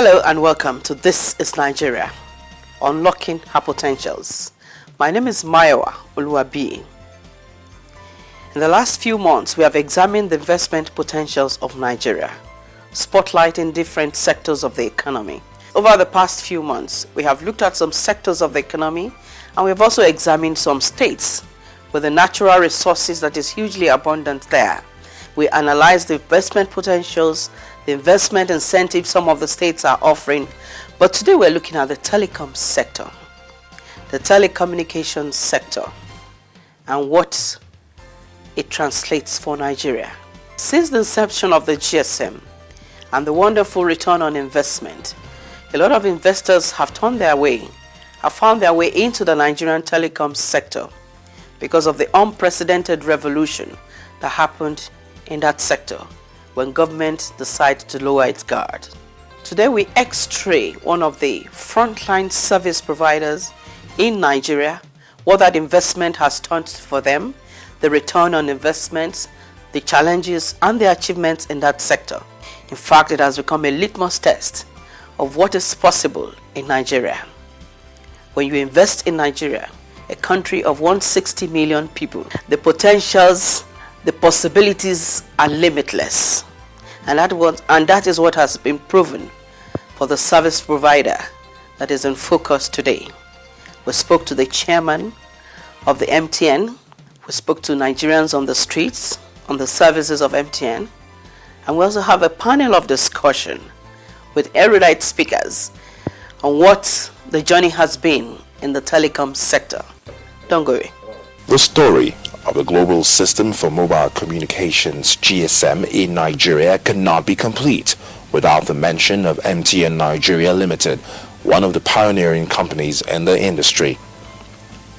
Hello and welcome to This is Nigeria, Unlocking Her Potentials. My name is Mayowa Oluwabi. In the last few months, we have examined the investment potentials of Nigeria, spotlighting different sectors of the economy. Over the past few months, we have looked at some sectors of the economy, and we have also examined some states with the natural resources that is hugely abundant there. We analyzed the investment potentials, the investment incentives some of the states are offering, but today we're looking at the telecom sector, the telecommunications sector, and what it translates for Nigeria. Since the inception of the GSM and the wonderful return on investment, a lot of investors have found their way into the Nigerian telecom sector because of the unprecedented revolution that happened in that sector when government decided to lower its guard. Today we x-ray one of the frontline service providers in Nigeria, what that investment has done for them, the return on investments, the challenges and the achievements in that sector. In fact, it has become a litmus test of what is possible in Nigeria. When you invest in Nigeria, a country of 160 million people, the potentials, the possibilities are limitless. And that is what has been proven for the service provider that is in focus today. We spoke to the chairman of the MTN. We spoke to Nigerians on the streets, on the services of MTN. And we also have a panel of discussion with erudite speakers on what the journey has been in the telecom sector. Don't go away. The story of the global system for mobile communications GSM in Nigeria cannot be complete without the mention of MTN Nigeria Limited, one of the pioneering companies in the industry.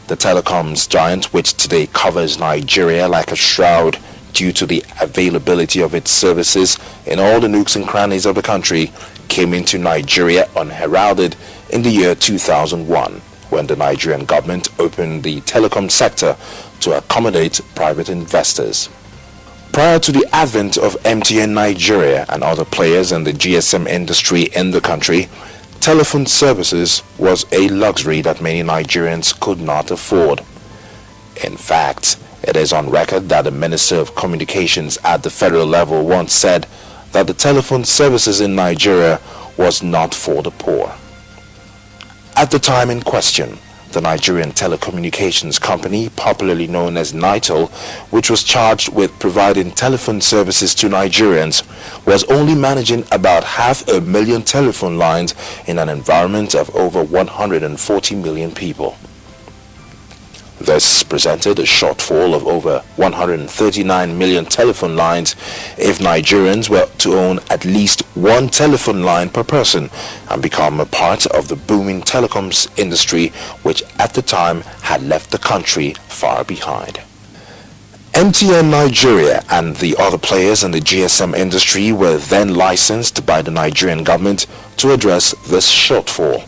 The telecoms giant, which today covers Nigeria like a shroud due to the availability of its services in all the nooks and crannies of the country, came into Nigeria unheralded in the year 2001. When the Nigerian government opened the telecom sector to accommodate private investors. Prior to the advent of MTN Nigeria and other players in the GSM industry in the country, telephone services was a luxury that many Nigerians could not afford. In fact, it is on record that the Minister of Communications at the federal level once said that the telephone services in Nigeria was not for the poor. At the time in question, the Nigerian telecommunications company, popularly known as NITEL, which was charged with providing telephone services to Nigerians, was only managing about 500,000 telephone lines in an environment of over 140 million people. This presented a shortfall of over 139 million telephone lines if Nigerians were to own at least one telephone line per person and become a part of the booming telecoms industry, which at the time had left the country far behind. MTN Nigeria and the other players in the GSM industry were then licensed by the Nigerian government to address this shortfall.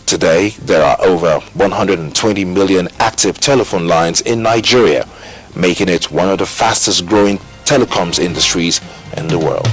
Today, there are over 120 million active telephone lines in Nigeria, making it one of the fastest growing telecoms industries in the world.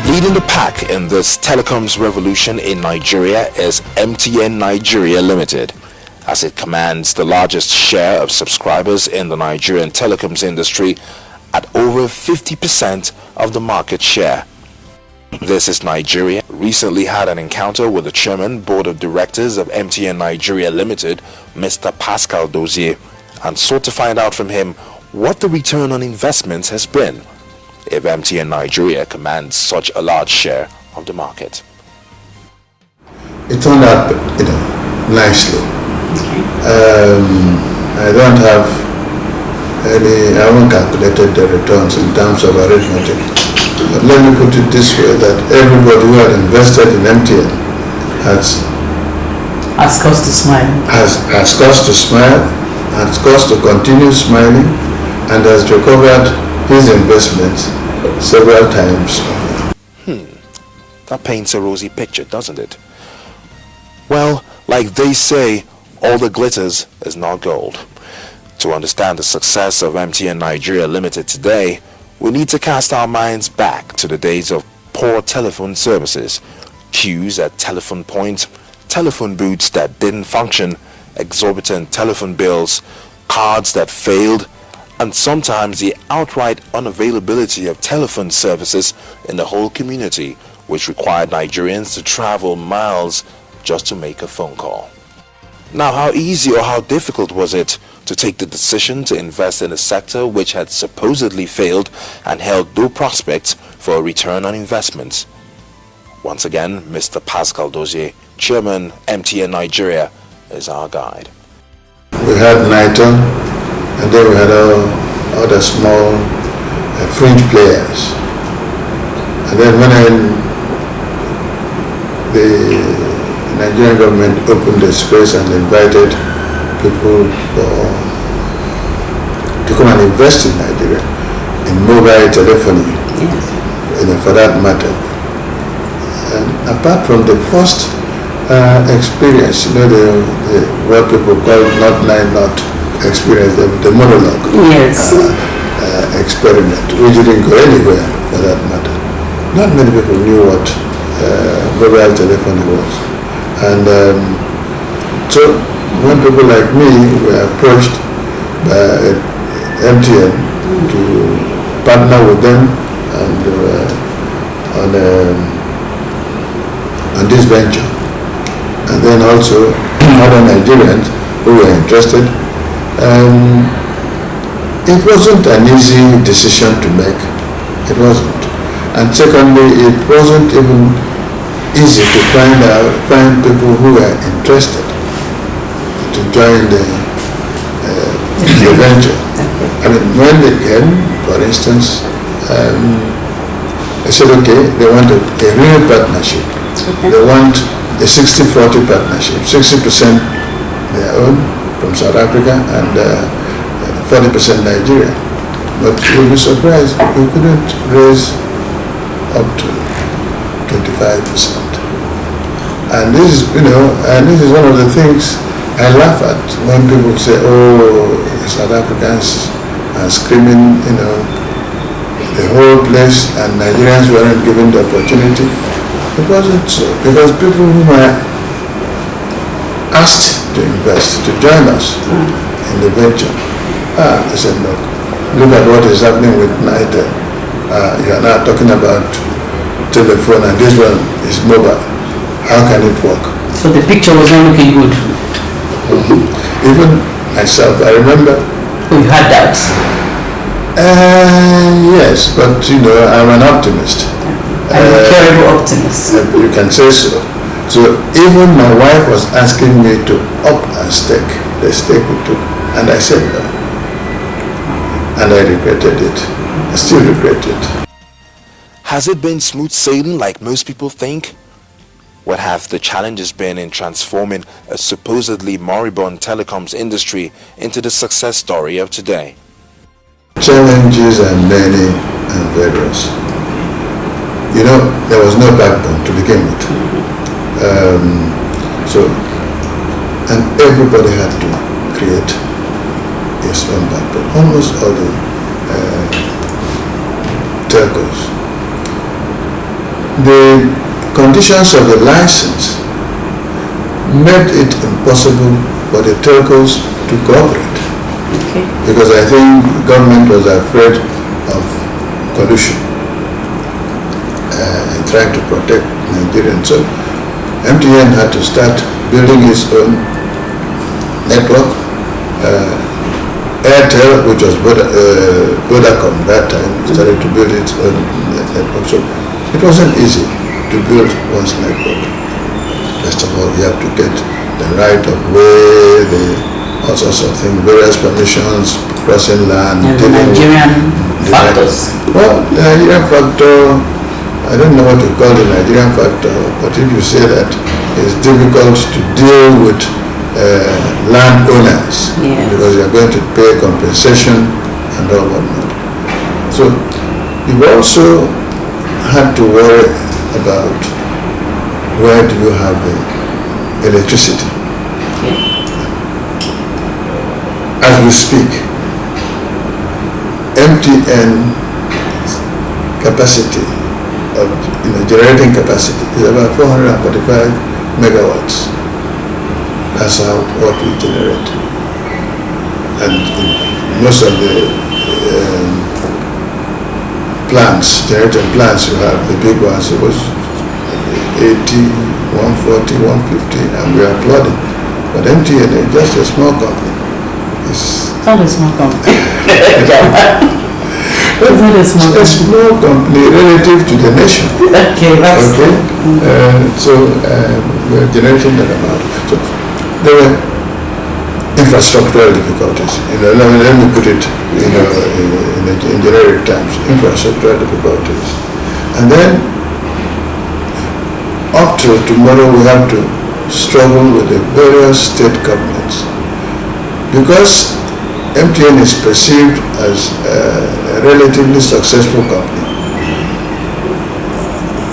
Leading the pack in this telecoms revolution in Nigeria is MTN Nigeria Limited, as it commands the largest share of subscribers in the Nigerian telecoms industry at over 50% of the market share. This is Nigeria recently had an encounter with the chairman board of directors of MTN Nigeria Limited, Mr. Pascal Dozier, and sought to find out from him what the return on investments has been if MTN Nigeria commands such a large share of the market. It turned out, nicely. I don't have I haven't calculated the returns in terms of arithmetic. But let me put it this way, that everybody who had invested in MTN has cause to smile. Has cause to smile, has cause to continue smiling and has recovered his investments several times. That paints a rosy picture, doesn't it? Well, like they say, all that glitters is not gold. To understand the success of MTN Nigeria Limited today, we need to cast our minds back to the days of poor telephone services, queues at telephone points, telephone booths that didn't function, exorbitant telephone bills, cards that failed, and sometimes the outright unavailability of telephone services in the whole community, which required Nigerians to travel miles just to make a phone call. Now, how easy or how difficult was it to take the decision to invest in a sector which had supposedly failed and held no prospects for a return on investment? Once again, Mr. Pascal Dozier, Chairman, MTN Nigeria, is our guide. We had NITO, and then we had other small fringe players. And then when the Nigerian government opened the space and invited people to come and invest in Nigeria, in mobile telephony, for that matter. And apart from the first experience, what people call not experience, the monologue experiment, which didn't go anywhere for that matter. Not many people knew what mobile telephony was. And so when people like me were approached by MTN to partner with them and on this venture, and then also other Nigerians who were interested, it wasn't an easy decision to make. It wasn't. And secondly, it wasn't even easy to find people who were interested to join the venture. I mean, when they came, for instance, they said, okay, they want a real partnership. They want a 60-40 partnership, 60% their own from South Africa and 40% Nigeria. But you'll be surprised, we couldn't raise up to 25%. And this is one of the things I laugh at when people say, oh, the South Africans are screaming, the whole place, and Nigerians weren't given the opportunity. It wasn't so, because people who were asked to invest, to join us in the venture, they said, look at what is happening with NITO. You are now talking about telephone, and this one is mobile. How can it work? So the picture was not looking good. Even myself, I remember. Oh, you had doubts? Yes, but I'm an optimist. I'm a terrible optimist. You can say so. So even my wife was asking me to up our stake, the stake we took, and I said no. And I regretted it. I still regret it. Has it been smooth sailing like most people think? What have the challenges been in transforming a supposedly moribund telecoms industry into the success story of today? Challenges are many and various. There was no backbone to begin with. And everybody had to create his own backbone. Almost all the telcos. The conditions of the license made it impossible for the telcos to cooperate. Okay. Because I think the government was afraid of collusion and trying to protect Nigerians. So MTN had to start building its own network. Airtel, which was Vodacom that time, started to build its own network. So it wasn't easy to build one's network. First of all, you have to get the right of way, all sorts of things, various permissions, crossing land, and the Nigerian factors. Well, the Nigerian factor, I don't know what to call the Nigerian factor, but if you say that it's difficult to deal with landowners, Yes. because they are going to pay compensation and all whatnot. So you've also had to worry about where do you have the electricity. As we speak, MTN capacity of generating capacity is about 445 megawatts. That's what we generate. And most of the plants, generating plants, you have the big ones, it was 80, 140, 150, and we are applauding. But MTN is just a small company. It's not a small company. It's a small company relative to the nation. Okay, that's okay. So we're generating that amount. So there were infrastructural difficulties. Let me put it, in generic terms, infrastructural difficulties. And then up till tomorrow, we have to struggle with the various state governments, because MTN is perceived as a relatively successful company.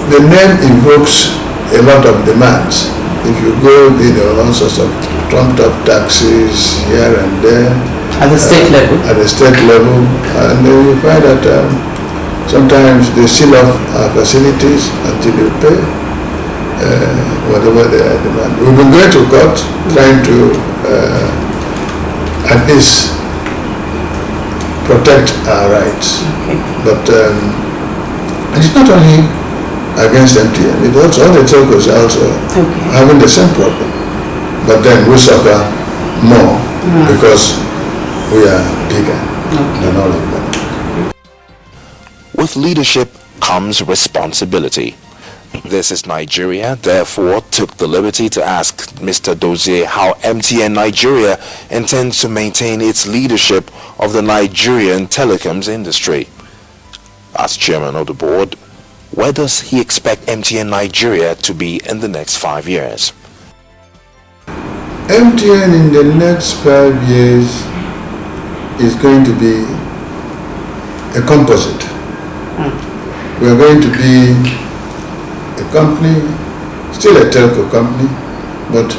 The name evokes a lot of demands. If you go, all sorts of trumped up taxes here and there. At the state level? At the state level. And then you find that sometimes they seal off our facilities until you pay whatever they are demanding. We've been going to court trying to at least protect our rights. Okay. But it's not only against MTN, it also, all the telcos are also having the same problem. But then we suffer more because we are bigger than all of them. With leadership comes responsibility. This Is Nigeria, therefore, took the liberty to ask Mr. Dozie how MTN Nigeria intends to maintain its leadership of the Nigerian telecoms industry. As chairman of the board, where does he expect MTN Nigeria to be in the next 5 years? MTN in the next 5 years is going to be a composite. We are going to be a company, still a telco company, but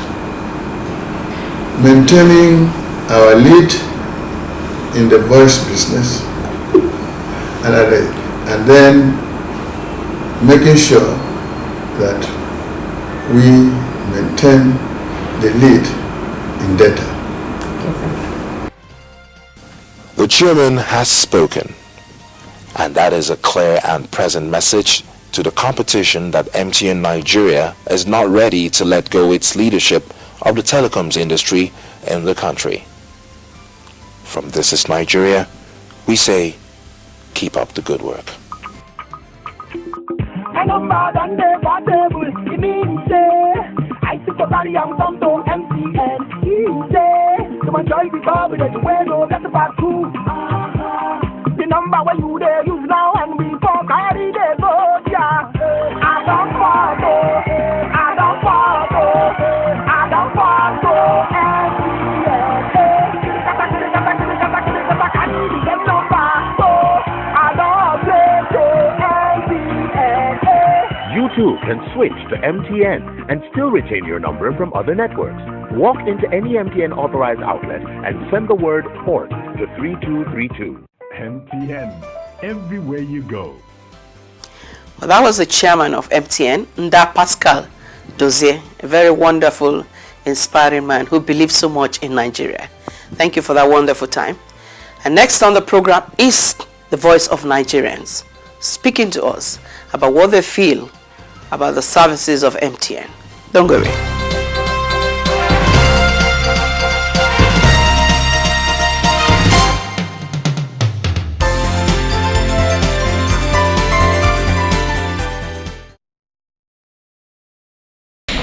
maintaining our lead in the voice business, and then making sure that we maintain the lead in data. The chairman has spoken, and that is a clear and present message to the competition that MTN Nigeria is not ready to let go its leadership of the telecoms industry in the country. From This Is Nigeria, we say, keep up the good work. The number when you there use now and before carry the vote, yeah. I don't follow, I don't follow, I don't follow You too can switch to MTN and still retain your number from other networks. Walk into any MTN authorized outlet and send the word PORT to 3232. MTN, everywhere you go. Well, that was the chairman of MTN, Nda Pascal Dozie, a very wonderful, inspiring man who believes so much in Nigeria. Thank you for that wonderful time. And next on the program is the voice of Nigerians, speaking to us about what they feel about the services of MTN. Don't go away.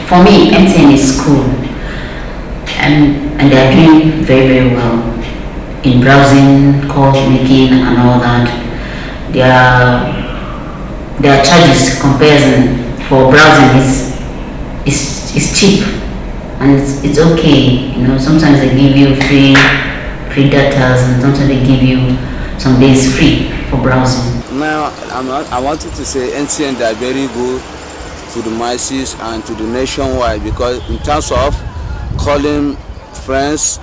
For me, MTN is cool, and they are doing very, very well in browsing, call making, and all that. Their charges comparison for browsing is cheap and it's okay. You know, sometimes they give you free data, and sometimes they give you some days free for browsing. Now, I wanted to say MTN, they are very good to the masses and to the nationwide, because in terms of calling friends,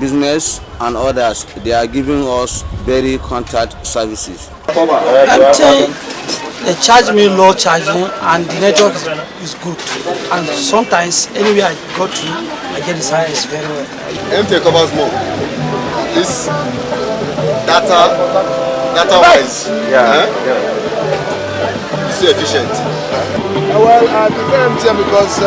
business and others, they are giving us very contact services. MTN, they charge me low charging and the network is good, and sometimes anywhere I go to I get the service very well. MTN covers more. This data wise, it's too efficient. Well, I prefer MTN because to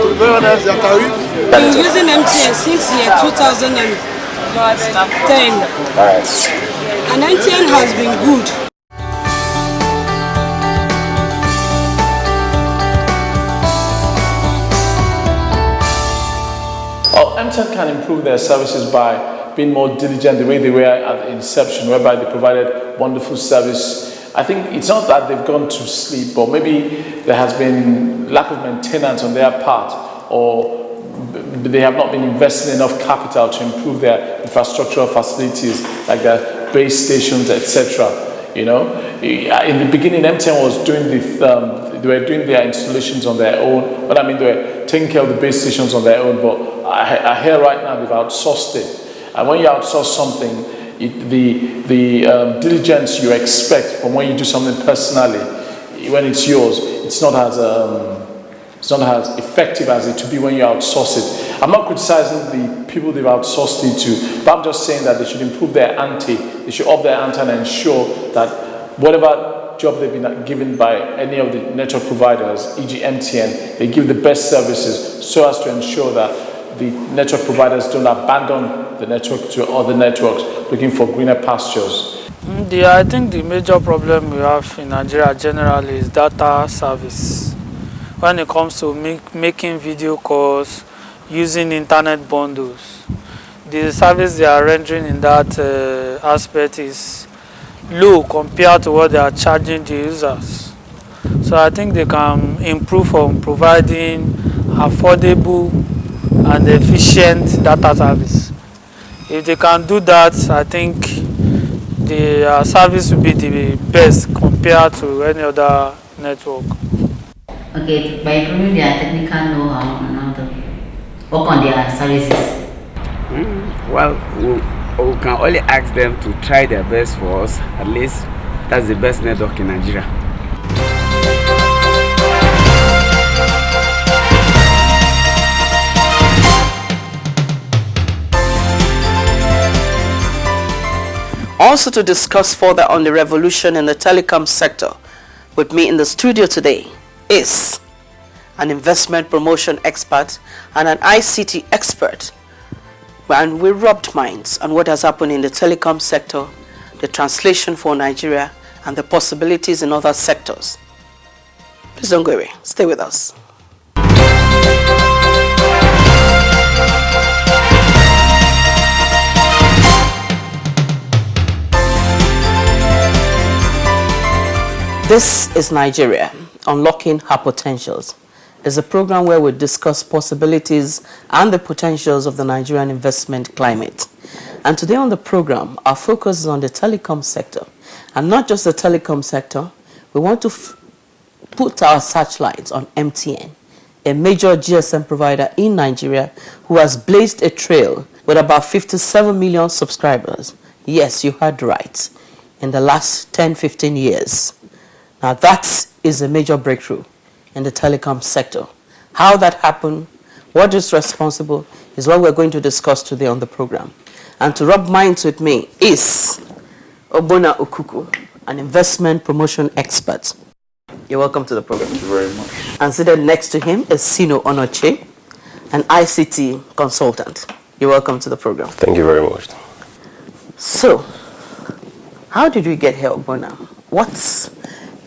be very honest, their tariff. I've been using MTN since year 2010, and MTN has been good. MTN can improve their services by being more diligent the way they were at the inception, whereby they provided wonderful service. I think it's not that they've gone to sleep, but maybe there has been lack of maintenance on their part, or they have not been investing enough capital to improve their infrastructural facilities, like their base stations, etc. You know, in the beginning, MTN was doing they were doing their installations on their own. But I mean, they were taking care of the base stations on their own. But I hear right now they've outsourced it. And when you outsource something, the diligence you expect from when you do something personally, when it's yours, it's not as effective as it to be when you outsource it. I'm not criticizing the people they've outsourced it to, but I'm just saying that they should improve their ante. They should up their ante and ensure that whatever job they've been given by any of the network providers, e.g. MTN, they give the best services so as to ensure that the network providers don't abandon the network to other networks looking for greener pastures. I think the major problem we have in Nigeria generally is data service. When it comes to making video calls, using internet bundles, the service they are rendering in that aspect is low compared to what they are charging the users. So I think they can improve on providing affordable and efficient data service. If they can do that, I think the service will be the best compared to any other network. Okay, by improving their technical know-how and how to work on their services. Well, we can only ask them to try their best for us. At least that's the best network in Nigeria. Also, to discuss further on the revolution in the telecom sector, with me in the studio today is an investment promotion expert and an ICT expert. And we rubbed minds on what has happened in the telecom sector, the translation for Nigeria, and the possibilities in other sectors. Please don't go away. Stay with us. This is Nigeria, Unlocking Her Potentials. It's a program where we discuss possibilities and the potentials of the Nigerian investment climate. And today on the program, our focus is on the telecom sector. And not just the telecom sector, we want to put our searchlights on MTN, a major GSM provider in Nigeria who has blazed a trail with about 57 million subscribers. Yes, you heard right, in the last 10-15 years. Now that is a major breakthrough in the telecom sector. How that happened, what is responsible, is what we're going to discuss today on the program. And to rub minds with me is Obona Okuku, an investment promotion expert. You're welcome to the program. Thank you very much. And seated next to him is Sino Onoche, an ICT consultant. You're welcome to the program. Thank you very much. So, how did we get here, Obona?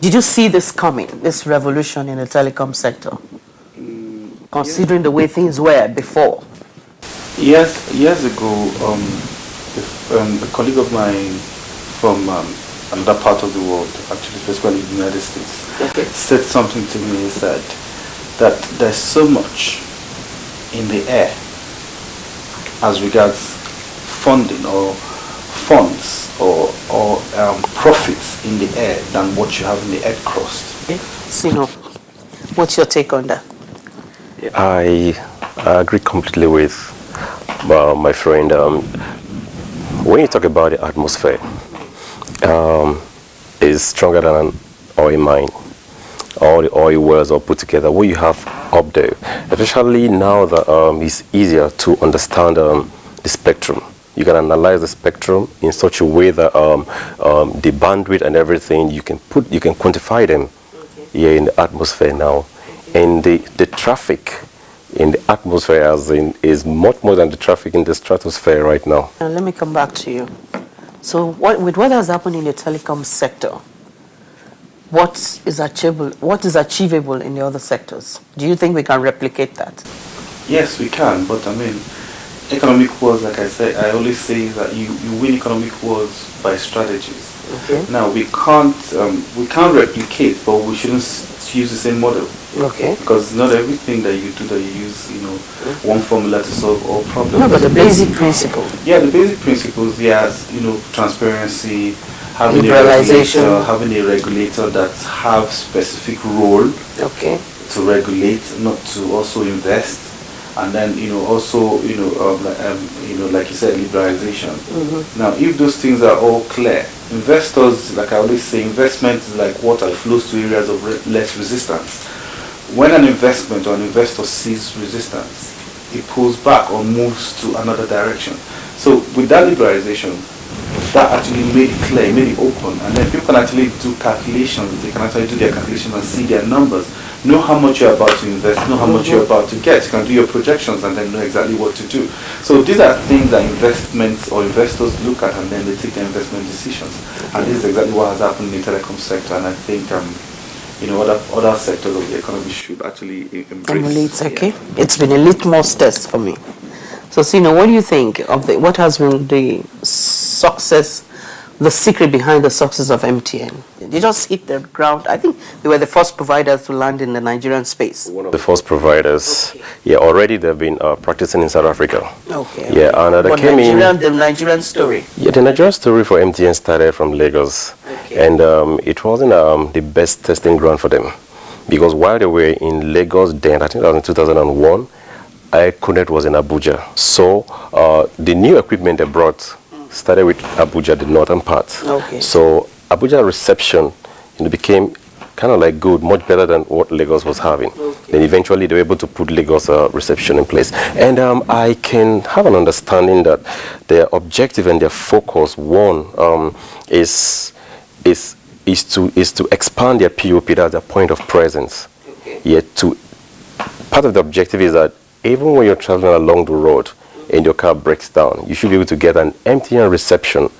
Did you see this coming, this revolution in the telecom sector, considering the way things were before? Yes, years ago, a colleague of mine from another part of the world, actually especially the United States, said something to me. He said that there's so much in the air as regards funding or funds or profits in the air than what you have in the air crust. Sino, what's your take on that? I agree completely with my friend. When you talk about the atmosphere, it's stronger than an oil mine. All the oil wells are put together. What you have up there, especially now that it's easier to understand the spectrum. You can analyze the spectrum in such a way that the bandwidth and everything you can quantify them here in the atmosphere now, and the traffic in the atmosphere is much more than the traffic in the stratosphere right now. Let me come back to you. So with what has happened in the telecom sector, what is achievable in the other sectors? Do you think we can replicate that? Yes, we can, but I mean, economic wars, like I said, I always say that you win economic wars by strategies. Okay. Now we can't replicate, but we shouldn't use the same model. Okay. Because not everything that you do that you use, one formula to solve all problems. No, but the basic principle. Yeah, the basic principles, yes, transparency, having liberalization, a regulator that have specific role to regulate, not to also invest, and then also like you said, liberalization. Now, if those things are all clear, investors, like I always say, investment is like water, it flows to areas of less resistance. When an investment or an investor sees resistance, it pulls back or moves to another direction. So with that liberalization, that actually made it clear, made it open, and then people can actually do calculations. They can actually do their calculations and see their numbers, know how much you're about to invest, know how much you're about to get. You can do your projections and then know exactly what to do. So these are things that investments or investors look at, and then they take their investment decisions. And this is exactly what has happened in the telecom sector, and I think other sectors of the economy should actually embrace. Okay. Yeah. It's been a litmus test for me. So, Sino, what do you think of what has been the success, the secret behind the success of MTN? They just hit the ground. I think they were the first providers to land in the Nigerian space. One of the first providers. Okay. Yeah, already they've been practicing in South Africa. Okay. Yeah, and they came in. The Nigerian story. Yeah, the Nigerian story for MTN started from Lagos. Okay. And it wasn't the best testing ground for them. Because while they were in Lagos then, I think that was in 2001, iConnect was in Abuja. So the new equipment they brought started with Abuja, the northern part. Okay. So Abuja reception became kind of like good, much better than what Lagos was having. Okay. Then eventually they were able to put Lagos reception in place. And I can have an understanding that their objective and their focus, one, is to expand their POP, that's their point of presence. Okay. Yet part of the objective is that even when you're traveling along the road and your car breaks down, you should be able to get an MTN reception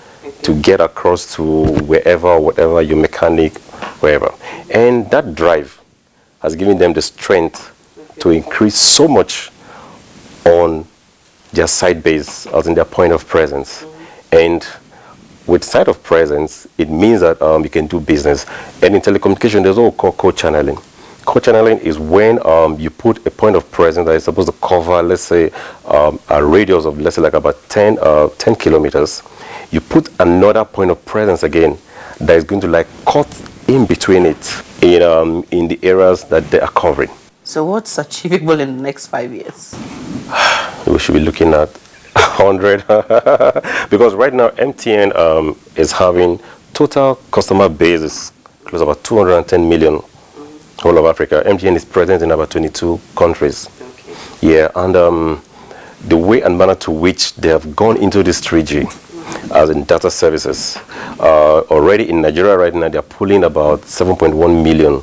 to get across to wherever, whatever, your mechanic, wherever. And that drive has given them the strength to increase so much on their site base, as in their point of presence. And with site of presence, it means that you can do business. And in telecommunication, there's what we call co-channeling. Co-channeling is when you put a point of presence that is supposed to cover, let's say, a radius of, let's say, like about 10 kilometers. You put another point of presence again that is going to like cut in between it in the areas that they are covering. So what's achievable in the next 5 years? We should be looking at 100 because right now MTN is having total customer base is close to about 210 million. Whole of Africa. MTN is present in about 22 countries. Okay. Yeah, and the way and manner to which they have gone into this 3G as in data services, already in Nigeria right now, they're pulling about 7.1 million.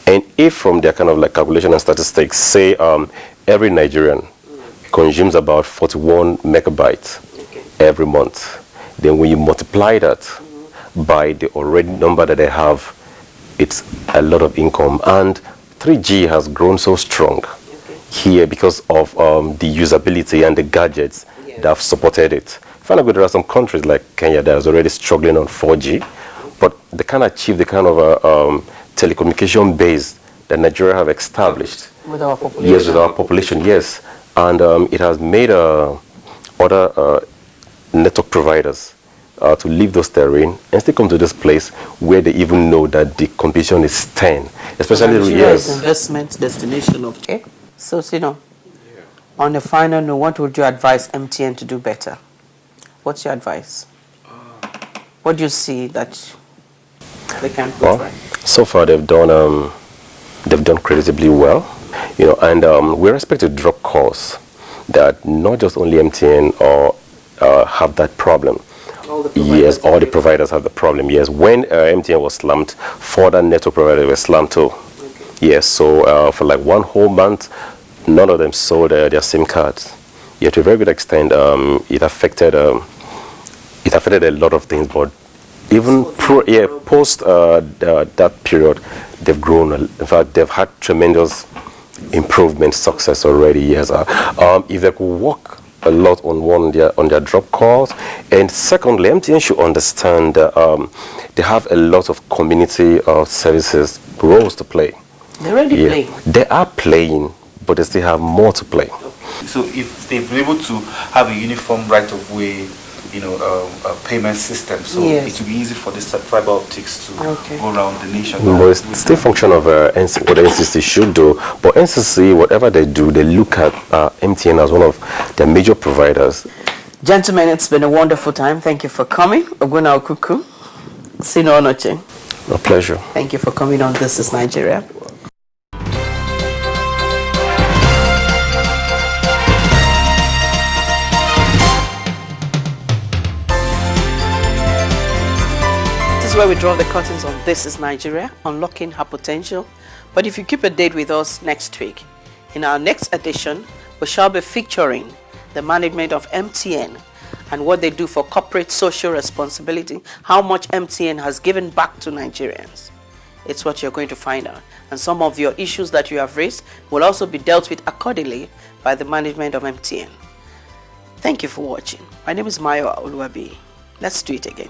And if from their kind of like calculation and statistics, say every Nigerian consumes about 41 megabytes every month, then when you multiply that by the already number that they have, it's a lot of income. And 3G has grown so strong here because of the usability and the gadgets that have supported it. Finally, there are some countries like Kenya that is already struggling on 4G, but they can't achieve the kind of telecommunication base that Nigeria have established. With our population? Yes, with our population, yes. and it has made other network providers to leave those terrain and still come to this place where they even know that the competition is 10, especially Nigeria is investment destination of okay. So, on the final note, what would you advise MTN to do better? What's your advice? What do you see that they can put right? So far they've done creditably well, and we expect to drop calls that not just only MTN or have that problem. Yes, all the providers have the problem. Yes, when MTN was slammed, further network providers were slammed too. Okay. Yes, so for like 1 whole month, none of them sold their SIM cards. Yet to a very good extent, it affected a lot of things. But even post that period, they've grown. In fact, they've had tremendous improvement, success already. Yes, if they could work a lot on their drop calls, and secondly, MTN should understand they have a lot of community services roles to play. They're already playing. They are playing, but they still have more to play. So if they've been able to have a uniform right of way, payment system, so it will be easy for this fiber optics to go around the nation. But it's still a function of what NCC should do. But NCC, whatever they do, they look at MTN as one of their major providers. Gentlemen, it's been a wonderful time. Thank you for coming. Oguna Okuku. Sino Onoche. A pleasure. Thank you for coming on This Is Nigeria. Where we draw the curtains on This Is Nigeria, unlocking her potential. But if you keep a date with us next week, in our next edition, we shall be featuring the management of MTN and what they do for corporate social responsibility, how much MTN has given back to Nigerians. It's what you're going to find out. And some of your issues that you have raised will also be dealt with accordingly by the management of MTN. Thank you for watching. My name is Mayo Oluwabi. Let's do it again.